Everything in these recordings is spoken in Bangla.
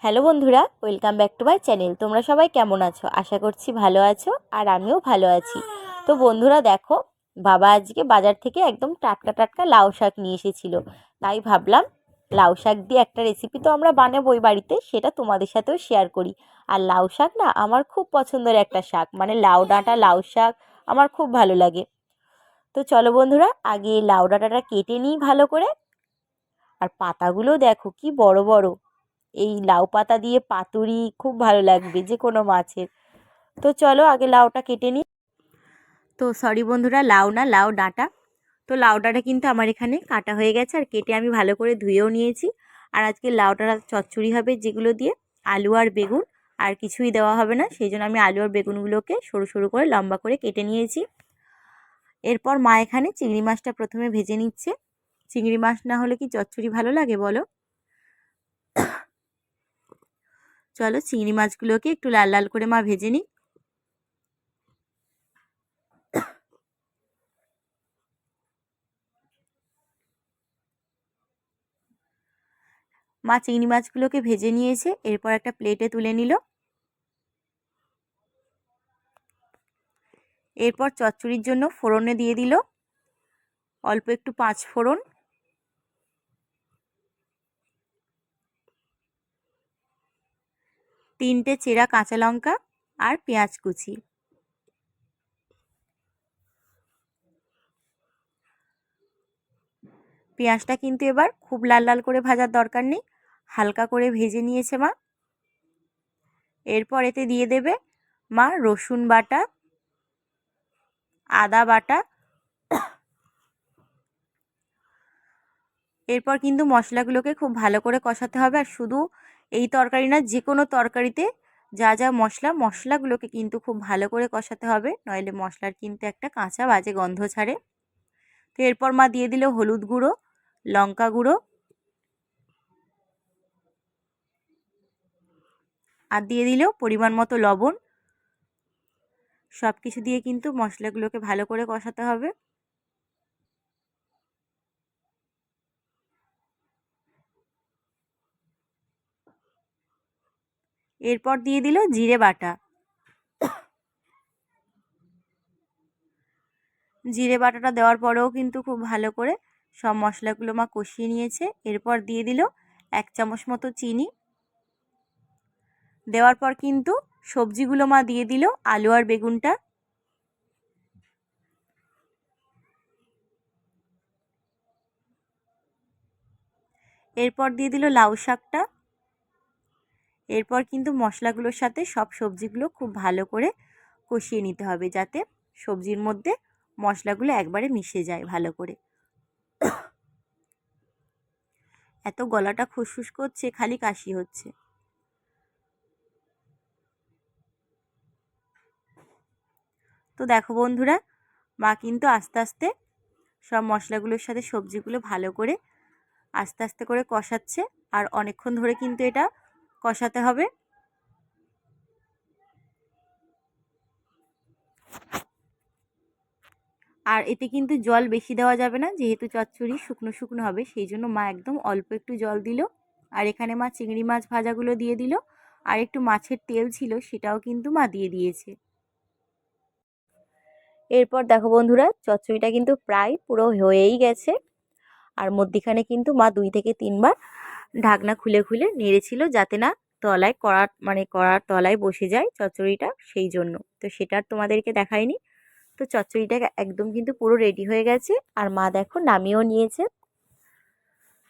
হ্যালো বন্ধুরা, welcome back to my channel. তোমরা সবাই কেমন আছো? আশা করছি ভালো আছো, আর আমিও ভালো আছি। তো বন্ধুরা দেখো, বাবা আজকে বাজার থেকে একদম টাটকা টাটকা লাউ শাক নিয়ে এসেছিলো। তাই ভাবলাম লাউ শাক দিয়ে একটা রেসিপি তো আমরা বানাবোই বাড়িতে, সেটা তোমাদের সাথেও শেয়ার করি। আর লাউ শাক না আমার খুব পছন্দের একটা শাক, মানে লাউ ডাঁটা লাউ শাক আমার খুব ভালো লাগে। তো চলো বন্ধুরা, আগে লাউ ডাঁটাটা কেটে নিই ভালো করে। আর পাতাগুলো দেখো কি বড় বড়। এই লাউ পাতা দিয়ে পাতুরি খুব ভালো লাগবে যে কোনো মাছের। তো চলো আগে লাউটা কেটে নিই। তো সরি বন্ধুরা, লাউ না, লাউ ডাঁটা। তো লাউ ডাঁটা কিন্তু আমার এখানে কাটা হয়ে গেছে, আর কেটে আমি ভালো করে ধুয়েও নিয়েছি। আর আজকে লাউ ডাঁটা চচ্চড়ি হবে, যেগুলো দিয়ে আলু আর বেগুন, আর কিছুই দেওয়া হবে না। সেই জন্য আমি আলু আর বেগুনগুলোকে সরু সরু করে লম্বা করে কেটে নিয়েছি। এরপর মা এখানে চিংড়ি মাছটা প্রথমে ভেজে নিচ্ছে। চিংড়ি মাছ না হলে কি চচ্চড়ি ভালো লাগে বলো? চলো চিংড়ি মাছগুলোকে একটু লাল লাল করে মা ভেজে নিই। মা চিংড়ি মাছগুলোকে ভেজে নিয়েছে, এরপর একটা প্লেটে তুলে নিল। এরপর চচ্চড়ির জন্য ফোড়নে দিয়ে দিল অল্প একটু 5 ফোড়ন, 3টে চেরা কাঁচা লঙ্কা আর পেঁয়াজ কুচি। পেঁয়াজটা কিন্তু এবার খুব লাল লাল করে ভাজার দরকার নেই, হালকা করে ভেজে নিয়েছে মা। এরপর এতে দিয়ে দেবে মা রসুন বাটা, আদা বাটা। এরপর কিন্তু মশলাগুলোকে খুব ভালো করে কষাতে হবে। আর শুধু এই তরকারি না, যে কোনো তরকারিতে যা যা মশলাগুলোকে কিন্তু খুব ভালো করে কষাতে হবে, নইলে মশলার কিন্তু একটা কাঁচা বাজে গন্ধ ছাড়ে। তো এরপর মা দিয়ে দিল হলুদ গুঁড়ো, লঙ্কা গুঁড়ো, আর দিয়ে দিল পরিমাণ মতো লবণ। সব কিছু দিয়ে কিন্তু মশলাগুলোকে ভালো করে কষাতে হবে। এরপর দিয়ে দিল জিরে বাটা। জিরে বাটাটা দেওয়ার পরেও কিন্তু খুব ভালো করে সব মশলাগুলো মা কষিয়ে নিয়েছে। এরপর দিয়ে দিল 1 চামচ মতো চিনি। দেওয়ার পর কিন্তু সবজিগুলো মা দিয়ে দিল, আলু আর বেগুনটা। এরপর দিয়ে দিল লাউ শাকটা। এরপর কিন্তু মশলাগুলোর সাথে সব সবজিগুলো খুব ভালো করে কষিয়ে নিতে হবে, যাতে সবজির মধ্যে মশলাগুলো একবারে মিশে যায় ভালো করে। এত গলাটা খুসখুস করছে, খালি কাশি হচ্ছে। তো দেখো বন্ধুরা, মা কিন্তু আস্তে আস্তে সব মশলাগুলোর সাথে সবজিগুলো ভালো করে আস্তে আস্তে করে কষাচ্ছে। আর অনেকক্ষণ ধরে কিন্তু এটা কষাতে হবে। আর এতে কিন্তু জল বেশি দেওয়া যাবে না, যেহেতু চচ্চড়ি শুকনো শুকনো হবে, সেই জন্য মা একদম অল্প একটু জল দিল। আর এখানে মা চিংড়ি মাছ ভাজাগুলো দিয়ে দিল, আর একটু মাছের তেল ছিল সেটাও কিন্তু মা দিয়ে দিয়েছে। এরপর দেখো বন্ধুরা, চচ্চড়িটা কিন্তু প্রায় পুরো হয়েই গেছে। আর মধ্যিখানে কিন্তু মা 2 থেকে 3 বার ঢাকনা খুলে খুলে নেড়েছিল, যাতে না তলায় কড়ার তলায় বসে যায় চচ্চড়িটা, সেই জন্য। তো সেটা আর তোমাদেরকে দেখাইনি। তো চচ্চড়িটা একদম কিন্তু পুরো রেডি হয়ে গেছে, আর মা দেখো নামিয়েও নিয়েছে।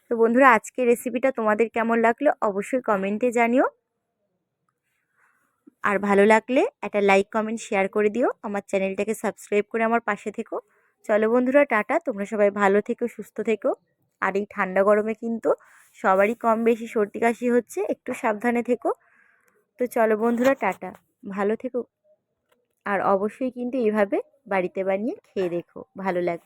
তো বন্ধুরা, আজকের রেসিপিটা তোমাদের কেমন লাগলো অবশ্যই কমেন্টে জানিও। আর ভালো লাগলে একটা লাইক কমেন্ট শেয়ার করে দিও। আমার চ্যানেলটাকে সাবস্ক্রাইব করে আমার পাশে থেকো। চলো বন্ধুরা, টাটা। তোমরা সবাই ভালো থেকো, সুস্থ থেকো। আর এই ঠান্ডা গরমে কিন্তু সবারই কম বেশি সর্দি কাশি হচ্ছে, একটু সাবধানে থেকো। তো চলো বন্ধুরা, টাটা, ভালো থেকো। আর অবশ্যই কিন্তু এইভাবে বাড়িতে বানিয়ে খেয়ে দেখো, ভালো লাগবে।